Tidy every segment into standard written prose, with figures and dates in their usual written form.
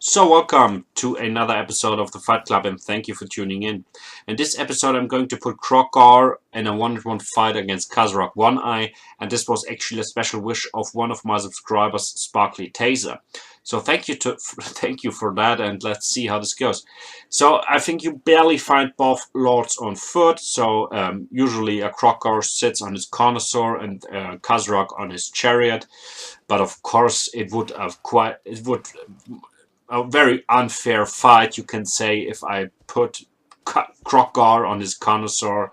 So welcome to another episode of the Fight Club and thank you for tuning in. In this episode I'm going to put Kroq-Gar in a 1-on-1 fight against Khazrak OneEye, and this was actually a special wish of one of my subscribers, Sparkly Taser. So thank you for that, and let's see how this goes. So I think you barely find both lords on foot. So usually a Kroq-Gar sits on his connoisseur and Khazrak on his chariot, but of course it would a very unfair fight, you can say, if I put Kroq-Gar on his connoisseur,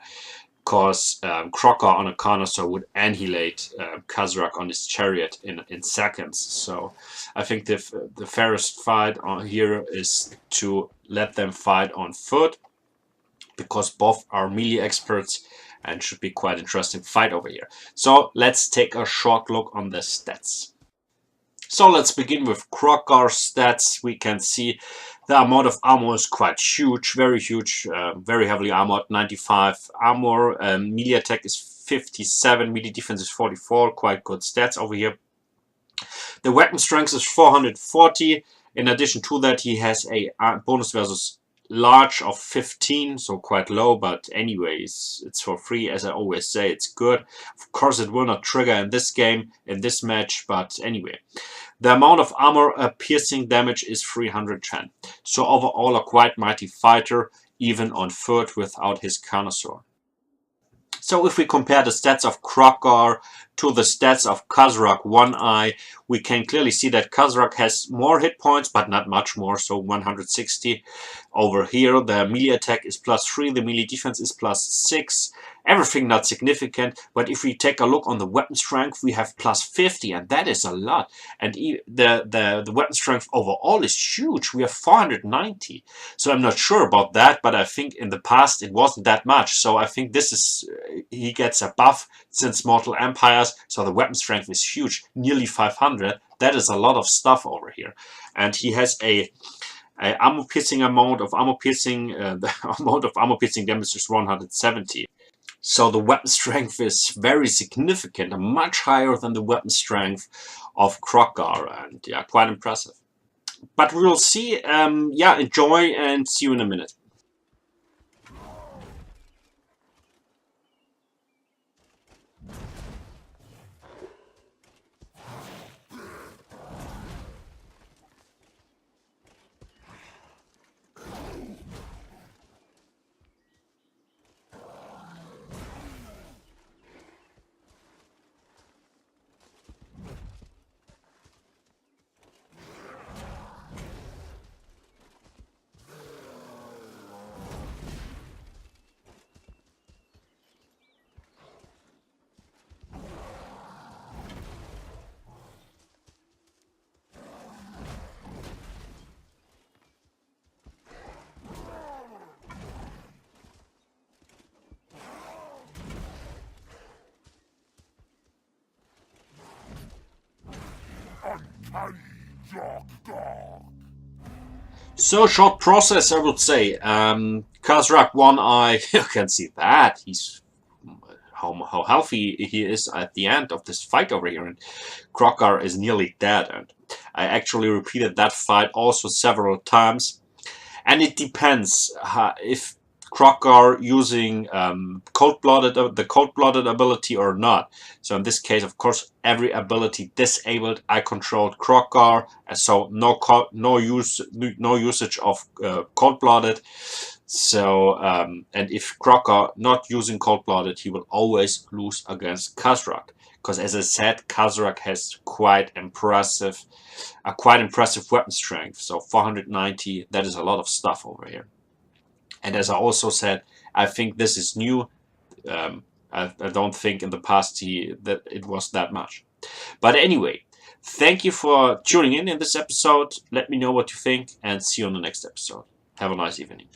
because Kroq-Gar on a connoisseur would annihilate Khazrak on his chariot in seconds. So I think the fairest fight on here is to let them fight on foot, because both are melee experts and should be quite interesting fight over here. So let's take a short look on the stats. So let's begin with KroqGar Stats. We can see the amount of armor is quite huge, very heavily armored, 95 armor. Melee attack is 57, melee defense is 44, quite good stats over here. The weapon strength is 440. In addition to that, he has a bonus versus large of 15, so quite low, but anyways, it's for free. As I always say, it's good. Of course, it will not trigger in this game, in this match, but anyway. The amount of armor piercing damage is 310. So overall, a quite mighty fighter, even on foot without his connoisseur. So if we compare the stats of Kroq-Gar to the stats of Khazrak OneEye, we can clearly see that Khazrak has more hit points, but not much more, so 160. Over here, the melee attack is +3, the melee defense is +6. Everything not significant, but if we take a look on the weapon strength, we have +50, and that is a lot. And the weapon strength overall is huge. We have 490. So I'm not sure about that, but I think in the past it wasn't that much. So I think this is, he gets a buff since Mortal Empires, so the weapon strength is huge, nearly 500. That is a lot of stuff over here. And he has a armor piercing amount of armor piercing, the amount of armor piercing damage is 170. So the weapon strength is very significant, much higher than the weapon strength of Kroq-Gar, and yeah, quite impressive. But we'll see. Yeah, enjoy and see you in a minute. So short process, I would say. Khazrak OneEye, you can see that he's how healthy he is at the end of this fight over here, and Kroq-Gar is nearly dead. And I actually repeated that fight also several times, and it depends if Kroq-Gar using the cold-blooded ability or not. So in this case, of course, every ability disabled. I controlled Kroq-Gar, and so no usage of cold-blooded. So and if Kroq-Gar not using cold-blooded, he will always lose against Khazrak, because as I said, Khazrak has quite impressive weapon strength. So 490, that is a lot of stuff over here. And as I also said, I think this is new. I don't think in the past that it was that much. But anyway, thank you for tuning in this episode. Let me know what you think and see you on the next episode. Have a nice evening.